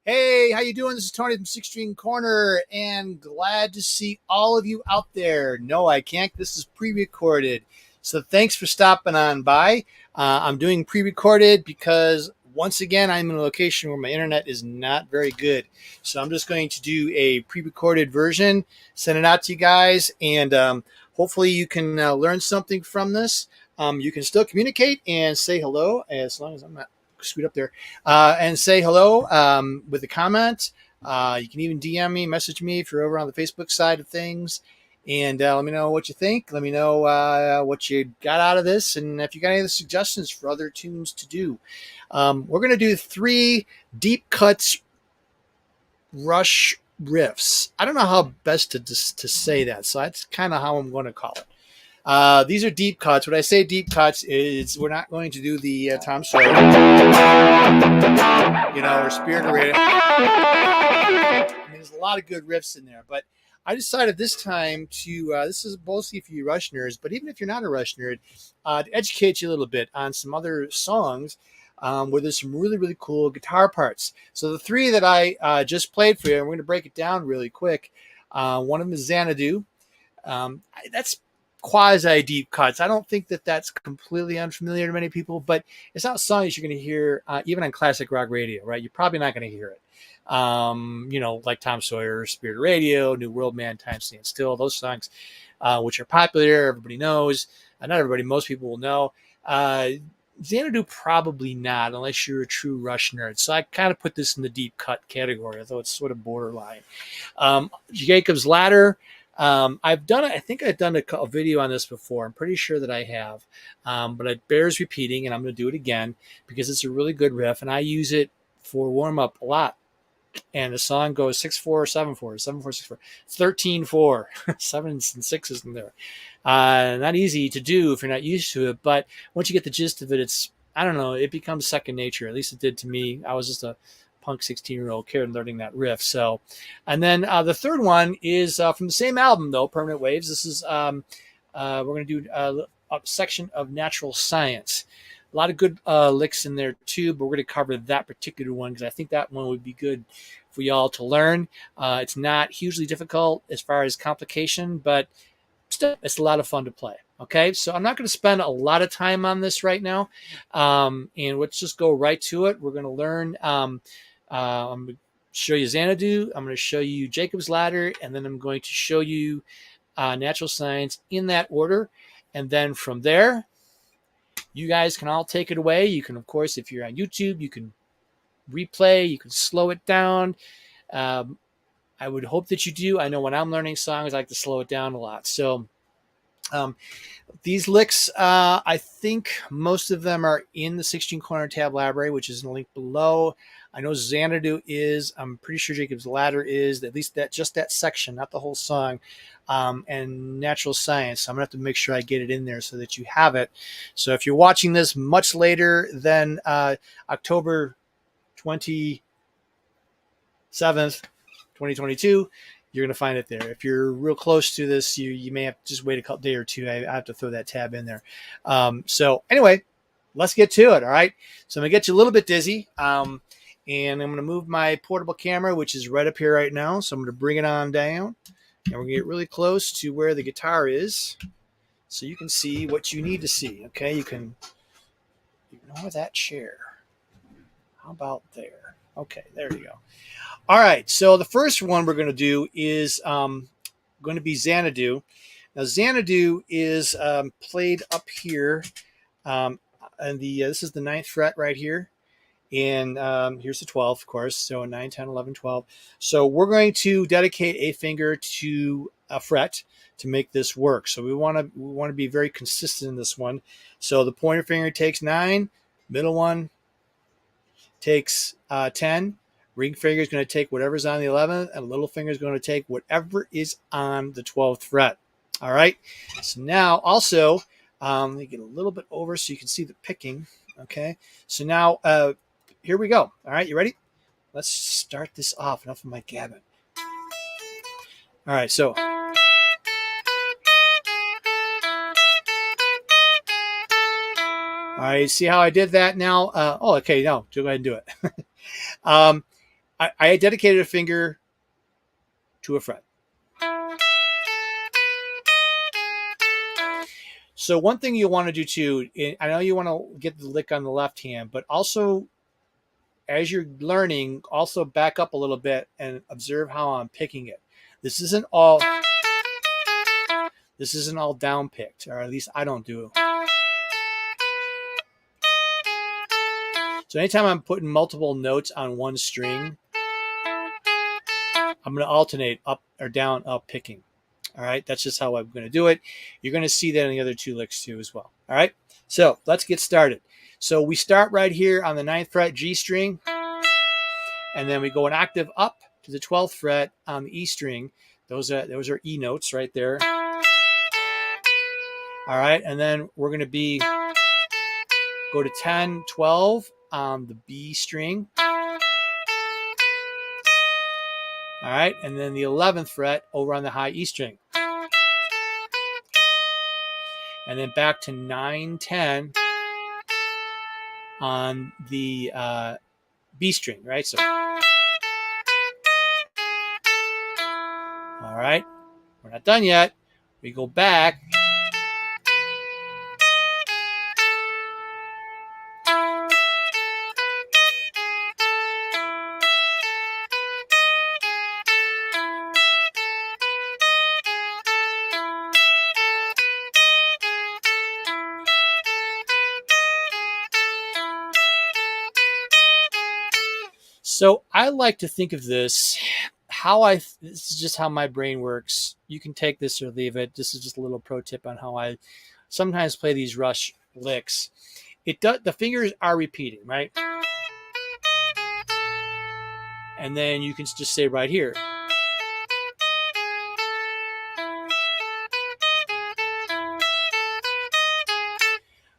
Hey, how you doing? This is Tony from Six String Corner, and glad to see all of you out there. No, I can't. This is pre-recorded, so thanks for stopping on by. I'm doing pre-recorded because once again I'm in a location where my internet is not very good, so I'm just going to do a pre-recorded version, send it out to you guys, and hopefully you can learn something from this. You can still communicate and say hello as long as I'm not screwed up there, and say hello with a comment. You can even DM me, message me if you're over on the Facebook side of things, and let me know what you think. Let me know what you got out of this, and if you got any other suggestions for other tunes to do. We're going to do 3 deep cuts rush riffs. I don't know how best to say that, so that's kind of how I'm going to call it. These are deep cuts. When I say deep cuts, is we're not going to do the Tom Sawyer, or Spirit Radio. I mean, there's a lot of good riffs in there, but I decided this time to, this is mostly for you Rush nerds, but even if you're not a Rush nerd, to educate you a little bit on some other songs where there's some really, really cool guitar parts. So the 3 that I just played for you, and we're going to break it down really quick. One of them is Xanadu. That's quasi deep cuts. I don't think that that's completely unfamiliar to many people, but it's not songs you're going to hear even on classic rock radio, right? You're probably not going to hear it. Like Tom Sawyer, Spirit Radio, New World Man, Time Stand Still, those songs, which are popular. Everybody knows. Not everybody, most people will know. Xanadu, probably not, unless you're a true Rush nerd. So I kind of put this in the deep cut category, although it's sort of borderline. Jacob's Ladder. I've done it. I think I've done a video on this before. I'm pretty sure that I have, but it bears repeating, and I'm going to do it again because it's a really good riff, and I use it for warm up a lot. And the song goes 6/4, 7/4, 7/4, 6/4, 13/4, 7s and 6s in there. Not easy to do if you're not used to it, but once you get the gist of it, it becomes second nature. At least it did to me. I was just a punk 16-year-old kid learning that riff. So, and then the third one is from the same album, though, Permanent Waves. This is we're going to do a section of Natural Science. A lot of good licks in there too, but we're going to cover that particular one because I think that one would be good for y'all to learn. It's not hugely difficult as far as complication, but still, it's a lot of fun to play. Okay, so I'm not going to spend a lot of time on this right now, and let's just go right to it. We're going to learn. I'm going to show you Xanadu. I'm going to show you Jacob's Ladder, and then I'm going to show you Natural Science in that order. And then from there, you guys can all take it away. You can, of course, if you're on YouTube, you can replay. You can slow it down. I would hope that you do. I know when I'm learning songs, I like to slow it down a lot. So these licks, I think most of them are in the 16 Corner tab library, which is in the link below. I know Xanadu is. I'm pretty sure Jacob's Ladder is. At least that section, not the whole song. And Natural Science. I'm going to have to make sure I get it in there so that you have it. So if you're watching this much later than October 27th, 2022, you're going to find it there. If you're real close to this, you may have to just wait a couple day or two. I have to throw that tab in there. So anyway, let's get to it. All right. So I'm going to get you a little bit dizzy. And I'm going to move my portable camera, which is right up here right now. So I'm going to bring it on down. And we're going to get really close to where the guitar is so you can see what you need to see. Okay, you can ignore that chair. How about there? Okay, there you go. All right, so the first one we're going to do is going to be Xanadu. Now, Xanadu is played up here, and this is the 9th fret right here. And here's the 12th, of course. So 9, 10, 11, 12. So we're going to dedicate a finger to a fret to make this work. So we want to be very consistent in this one. So the pointer finger takes 9, middle one takes 10, Ring finger is going to take whatever's on the 11th, and little finger is going to take whatever is on the 12th fret. All right. So now also, let me get a little bit over so you can see the picking. Okay. So now, here we go. All right. You ready? Let's start this off. Enough of my gabbing. All right. So. All right, see how I did that now? Okay, no, go ahead and do it. I dedicated a finger to a fret. So one thing you want to do too, I know you want to get the lick on the left hand, but also as you're learning, also back up a little bit and observe how I'm picking it. This isn't all down picked, or at least I don't do it. So anytime I'm putting multiple notes on one string, I'm going to alternate up or down, up picking. All right, that's just how I'm going to do it. You're going to see that in the other two licks too as well. All right, so let's get started. So we start right here on the 9th fret G string, and then we go an octave up to the 12th fret on the E string. Those are E notes right there. All right, and then we're going to go to 10, 12 on the B string. All right, and then the 11th fret over on the high E string. And then back to 9, 10 on the B string, right? So, all right, we're not done yet. We go back. So I like to think of this, this is just how my brain works. You can take this or leave it. This is just a little pro tip on how I sometimes play these rush licks. The fingers are repeating, right? And then you can just say right here.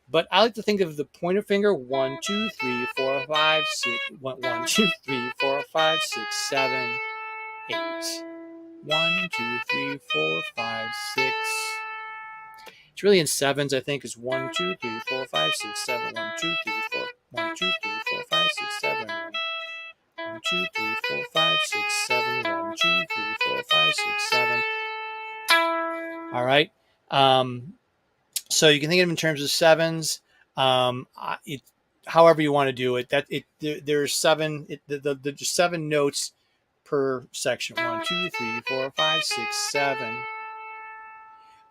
But I like to think of the pointer finger 1, 2, 3, 4, 5, 6. 1, 2, 3, 4, 5, 6, 7, 8. 1, 2, 3, 4, 5, 6. It's really in sevens, I think, is 1, 2, 3, 4, 5, 6, 7. 1, 2, 3, 4. 1, 2, 3, 4, 5, 6, 7. 1, 2, 3, 4, 5, 6, 7. 1, 2, 3, 4, 5, 6, 7. All right. So you can think of them in terms of sevens. However you want to do it. There's seven. There's 7 notes per section. 1, 2, 3, 4, 5, 6, 7.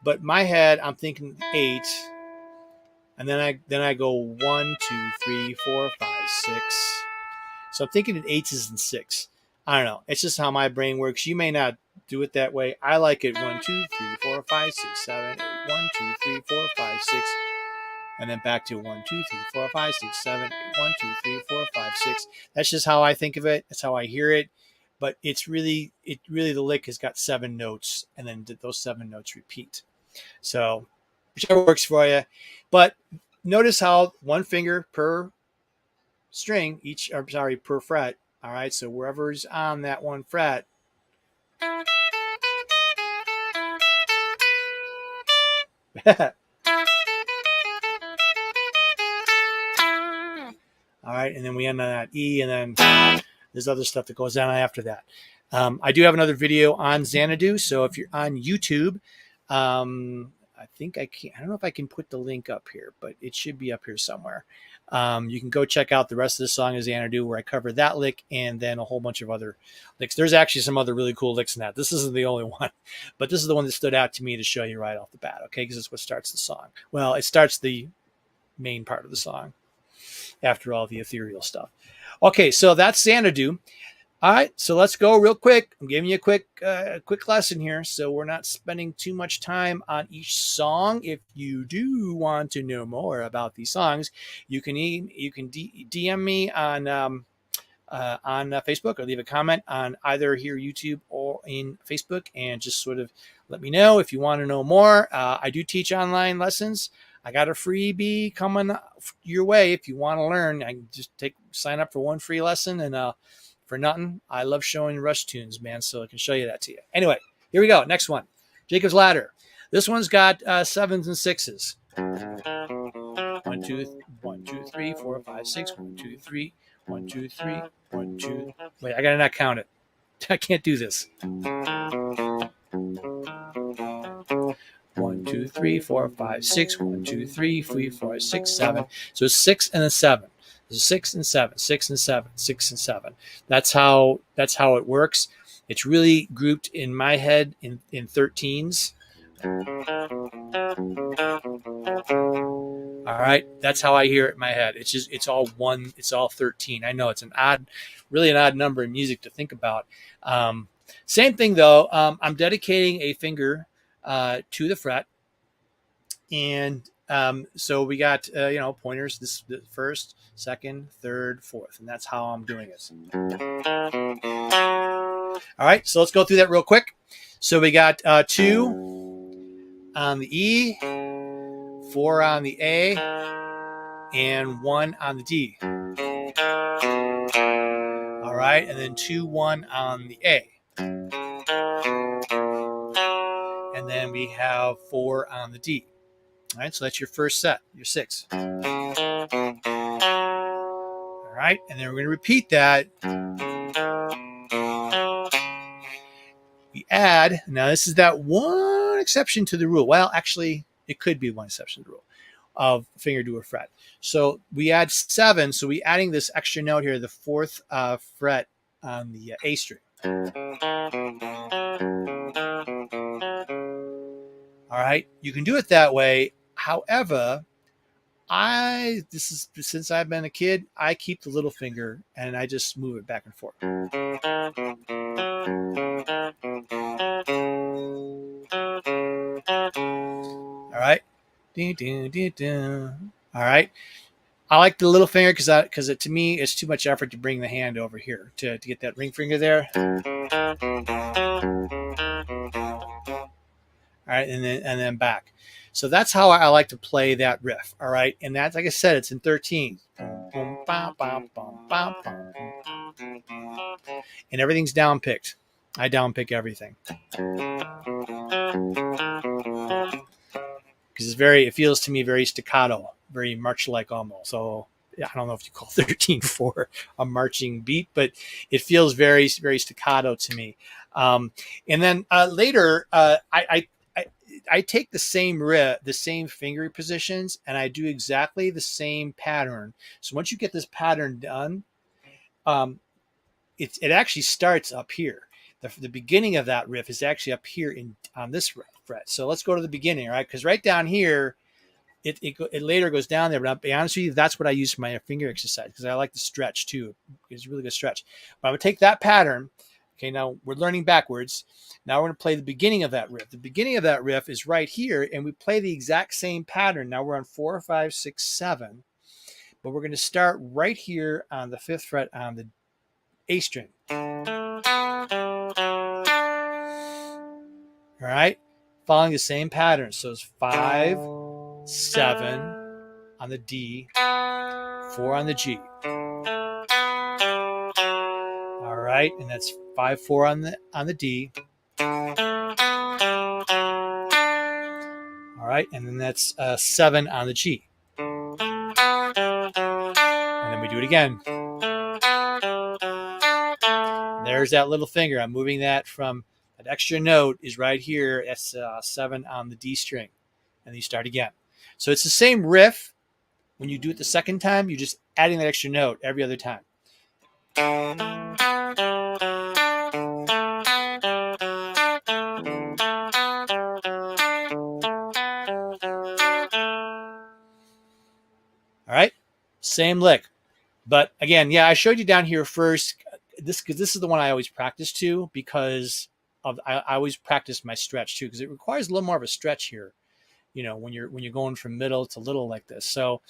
But in my head, I'm thinking 8, and then I go 1, 2, 3, 4, 5, 6. So I'm thinking in 8s and 6. I don't know. It's just how my brain works. You may not do it that way. I like it 1, 2, 3, 4, 5, 6, 7, 8. 1, 2, 3, 4, 5, 6. And then back to 1, 2, 3, 4, 5, 6, 7, 8. 1, 2, 3, 4, 5, 6. That's just how I think of it. That's how I hear it. But it's really the lick has got 7 notes, and then those 7 notes repeat. So whichever works for you. But notice how one finger per string, per fret. All right. So wherever's on that one fret. All right, and then we end on that E, and then there's other stuff that goes on after that. I do have another video on Xanadu, so if you're on YouTube, I think I don't know if I can put the link up here, but it should be up here somewhere. You can go check out the rest of the song of Xanadu, where I cover that lick and then a whole bunch of other licks. There's actually some other really cool licks in that. This isn't the only one, but this is the one that stood out to me to show you right off the bat, okay? Because it's what starts the song. Well, it starts the main part of the song after all the ethereal stuff. Okay, so that's Xanadu. All right, so let's go real quick. I'm giving you a quick lesson here, so we're not spending too much time on each song. If you do want to know more about these songs, you can DM me on on Facebook, or leave a comment on either here YouTube or in Facebook, and just sort of let me know if you want to know more. I do teach online lessons. I got a freebie coming your way if you want to learn. I can just sign up for one free lesson, and for nothing. I love showing Rush tunes, man, so I can show you that to you. Anyway, here we go. Next one, Jacob's Ladder. This one's got 7s and 6s. 1, 2, 3, 4, 5, 6. 1, 2, 3. 1, 2, 3. 1, 2. Wait, I gotta not count it. I can't do this. 1, 2, 3, 4, 5, 6. 1, 2, 3, 4, 6, 7. So 6 and a 7. 6 and 7, 6 and 7, 6 and 7. That's how it works. It's really grouped in my head in 13s. All right, that's how I hear it in my head. It's all 13. I know it's really an odd number in music to think about. Same thing though. I'm dedicating a finger to the fret, and so we got pointers. This the first, second, third, fourth, and that's how I'm doing it. All right, so let's go through that real quick. So we got 2 on the E, 4 on the A, and 1 on the D. All right, and then 2, 1 on the A. And then we have 4 on the D. All right, so that's your first set, your 6. All right, and then we're going to repeat that. We add, now this is that one exception to the rule. Well, actually, it could be one exception to the rule of finger to a fret. So we add 7, so we're adding this extra note here, the 4th fret on the A string. All right, you can do it that way. However, since I've been a kid, I keep the little finger and I just move it back and forth. All right. All right. I like the little finger because to me it's too much effort to bring the hand over here to get that ring finger there. All right, and then back. So that's how I like to play that riff. All right, and that's, like I said, it's in 13. And everything's down picked. I down pick everything because it feels to me very staccato, very march-like almost. So I don't know if you call 13/4 a marching beat, but it feels very, very staccato to me. And then later, I take the same riff, the same finger positions, and I do exactly the same pattern. So once you get this pattern done, it actually starts up here. The beginning of that riff is actually up here on this fret. So let's go to the beginning, right? Because right down here, it later goes down there. But I'll be honest with you, that's what I use for my finger exercise because I like to stretch too. It's a really good stretch. But I'm gonna take that pattern. Okay, now we're learning backwards. Now we're going to play the beginning of that riff. The beginning of that riff is right here, and we play the exact same pattern. Now we're on 4, 5, 6, 7, but we're going to start right here on the 5th fret on the A string. All right, following the same pattern. So it's 5, 7 on the D, 4 on the G. All right, and that's 5, 4 on the D. All right, and then that's 7 on the G. And then we do it again. There's that little finger. I'm moving that from that extra note is right here. That's 7 on the D string. And then you start again. So it's the same riff. When you do it the second time, you're just adding that extra note every other time. All right, same lick. But again, yeah, I showed you down here first because this is the one I always practice to because I always practice my stretch too because it requires a little more of a stretch here when you're going from middle to little like this. So,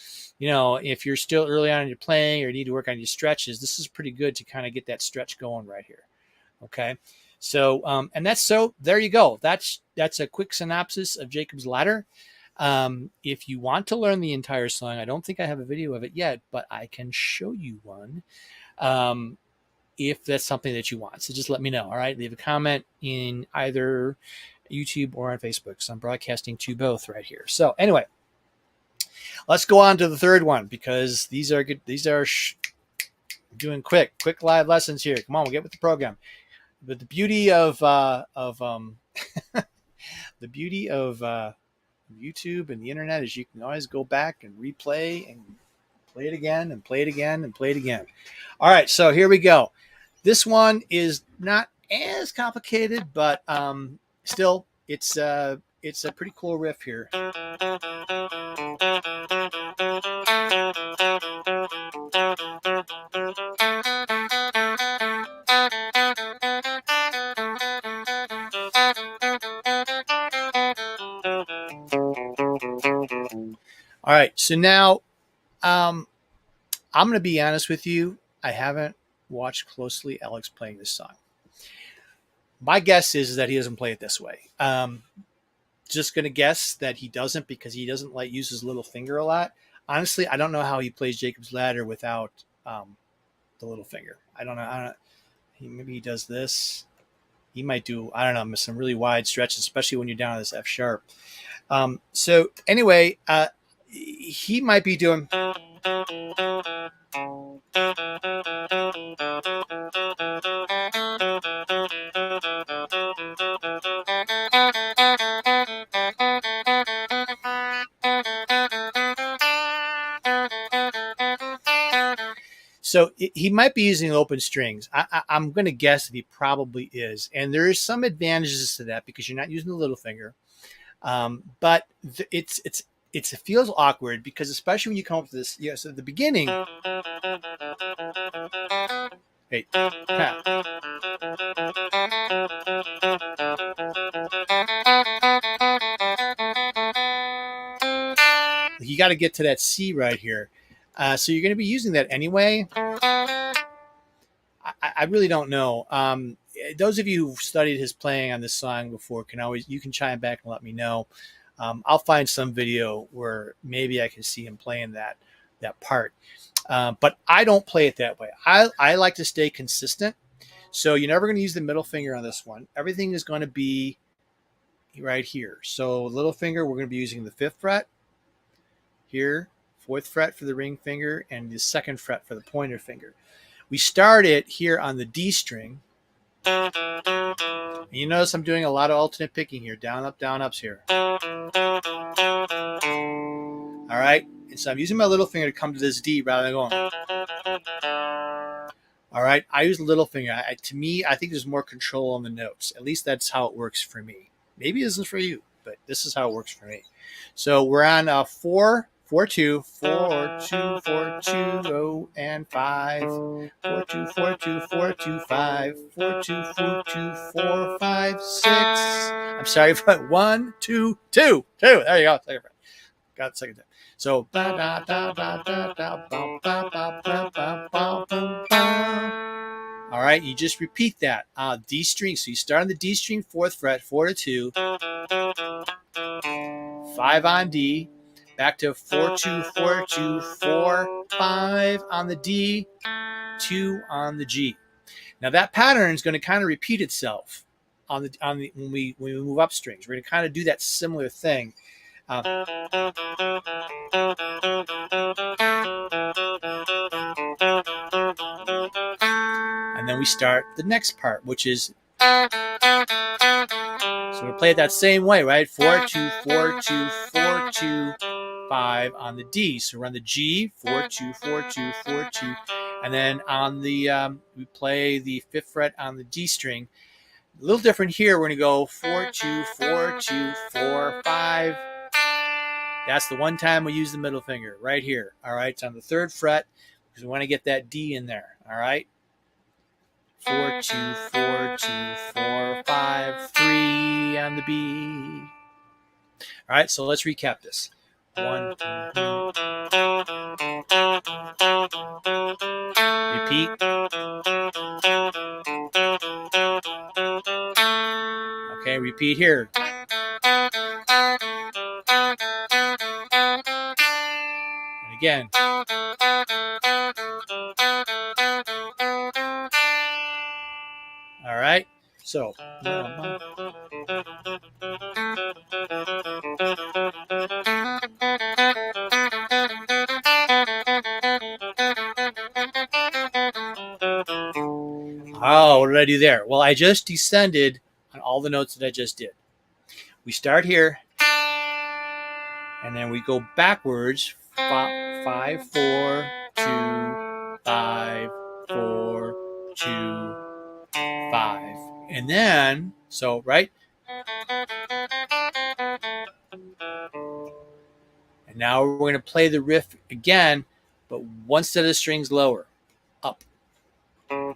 if you're still early on in your playing or need to work on your stretches, this is pretty good to kind of get that stretch going right here. Okay. So, so there you go. That's a quick synopsis of Jacob's Ladder. If you want to learn the entire song, I don't think I have a video of it yet, but I can show you one. If that's something that you want. So just let me know. All right. Leave a comment in either YouTube or on Facebook. So I'm broadcasting to both right here. So anyway, let's go on to the third one because these are good. These are doing quick live lessons here. Come on, we'll get with the program. But the beauty of the beauty of YouTube and the internet is you can always go back and replay and play it again and play it again and play it again. All right, so here we go. This one is not as complicated, but still, it's a pretty cool riff here. All right, so now I'm going to be honest with you. I haven't watched closely Alex playing this song. My guess is that he doesn't play it this way. Just going to guess that he doesn't because he doesn't use his little finger a lot. Honestly, I don't know how he plays Jacob's Ladder without the little finger. I don't know. Maybe he does this. He might do, I don't know, some really wide stretches, especially when you're down to this F sharp. So anyway, he might be doing. So he might be using open strings. I'm going to guess that he probably is. And there is some advantages to that because you're not using the little finger. But it feels awkward because especially when you come up to this, so at the beginning. Hey, you got to get to that C right here. So you're going to be using that anyway. I really don't know. Those of you who've studied his playing on this song before you can chime back and let me know. I'll find some video where maybe I can see him playing that part. But I don't play it that way. I like to stay consistent. So you're never going to use the middle finger on this one. Everything is going to be right here. So little finger, we're going to be using the 5th fret here, 4th fret for the ring finger, and the 2nd fret for the pointer finger. We start it here on the D string. And you notice I'm doing a lot of alternate picking here. Down, ups here. All right. And so I'm using my little finger to come to this D rather than going. All right. I use the little finger. To me, I think there's more control on the notes. At least that's how it works for me. Maybe it isn't for you, but this is how it works for me. So we're on 4, 4, 2, 4, 2, 4, 2, 0, and 5. 4, 2, 4, 2, 4, 2, 5. 4, 2, 4, 2, 4, 5, 6. I'm sorry, but 1, 2, 2. There you go. Second fret. Got it second time. So all right, you just repeat that. D string. So you start on the D string, 4th fret, 4 to 2, 5 on D. Back to 4, 2, 4, 2, 4, 5 on the D, 2 on the G. Now that pattern is going to kind of repeat itself when we move up strings. We're going to kind of do that similar thing. And then we start the next part, which is. So we play it that same way, right? 4, 2, 4, 2, 4, 2. 5 on the D. So we're on the G, 4, 2, 4, 2, 4, 2. And then on the, we play the 5th fret on the D string. A little different here. We're going to go 4, 2, 4, 2, 4, 5. That's the one time we use the middle finger right here. All right. It's on the 3rd fret because we want to get that D in there. All right. 4, 2, 4, 2, 4, 5, 3 on the B. All All right, so let's recap this. 1, 2, repeat. Okay, repeat here. And again. All right, so. Oh, what did I do there? Well, I just descended on all the notes that I just did. We start here, and then we go backwards. 5, 4, 2, 5, 4, 2, 5. And then, so, right? And now we're going to play the riff again, but one set of strings lower, up. 4,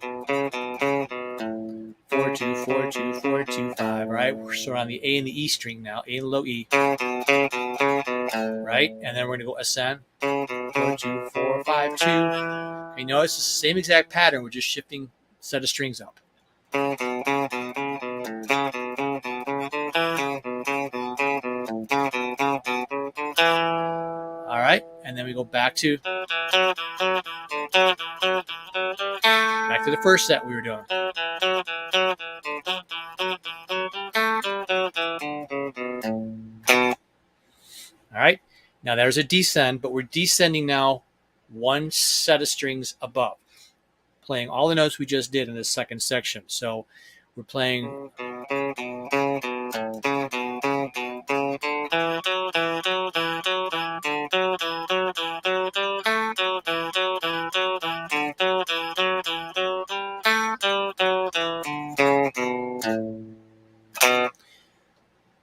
2, 4, 2, 4, 2, 5, right? So we're on the A and the E string now, A and low E, right? And then we're going to go ascend, 4, 2, 4, 5, 2. You notice it's the same exact pattern, we're just shifting set of strings up. All right, and then we go back to the first set we were doing. All right, now there's a descend, but we're descending now one set of strings above, playing all the notes we just did in this second section. So we're playing.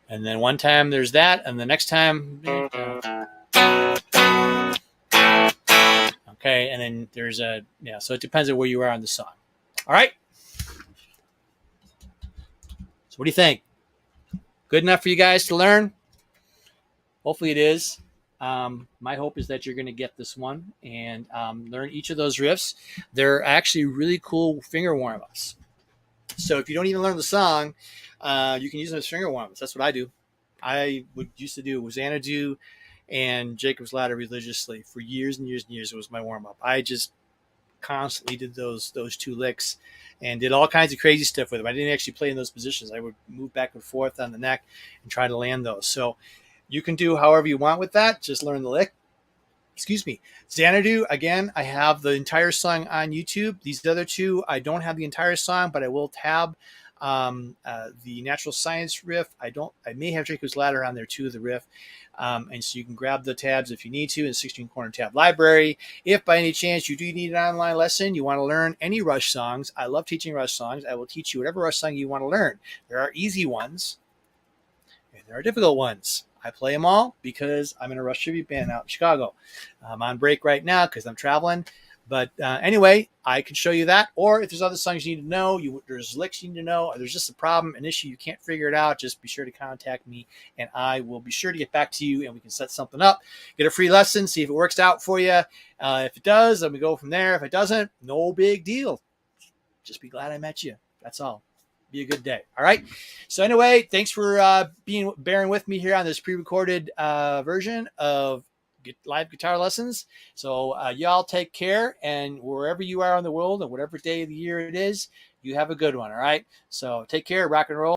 And then one time there's that, and the next time, okay, and then there's a, yeah, so it depends on where you are on the song. All right. So what do you think? Good enough for you guys to learn? Hopefully it is. My hope is that you're going to get this one and learn each of those riffs. They're actually really cool finger warm-ups. So if you don't even learn the song, you can use them as finger warm-ups. That's what I do. I used to do Xanadu and Jacob's Ladder religiously for years and years and years. It was my warm-up. I just constantly did those two licks and did all kinds of crazy stuff with them. I didn't actually play in those positions. I would move back and forth on the neck and try to land those. So you can do however you want with that. Just learn the lick. Excuse me. Xanadu, again, I have the entire song on YouTube. These other two, I don't have the entire song, but I will tab the Natural Science riff. I may have Jacob's Ladder on there too, the riff. And so you can grab the tabs if you need to in the 16-corner tab library. If by any chance you do need an online lesson, you want to learn any Rush songs, I love teaching Rush songs. I will teach you whatever Rush song you want to learn. There are easy ones and there are difficult ones. I play them all because I'm in a Rush tribute band out in Chicago. I'm on break right now because I'm traveling. But anyway, I can show you that. Or if there's other songs you need to know, there's licks you need to know, or there's just a problem, an issue, you can't figure it out, just be sure to contact me, and I will be sure to get back to you, and we can set something up. Get a free lesson, see if it works out for you. If it does, then we go from there. If it doesn't, no big deal. Just be glad I met you. That's all. Be a good day. All right. So anyway, thanks for bearing with me here on this pre-recorded version of live guitar lessons. So y'all take care, and wherever you are in the world and whatever day of the year it is, you have a good one. All right. So take care, rock and roll.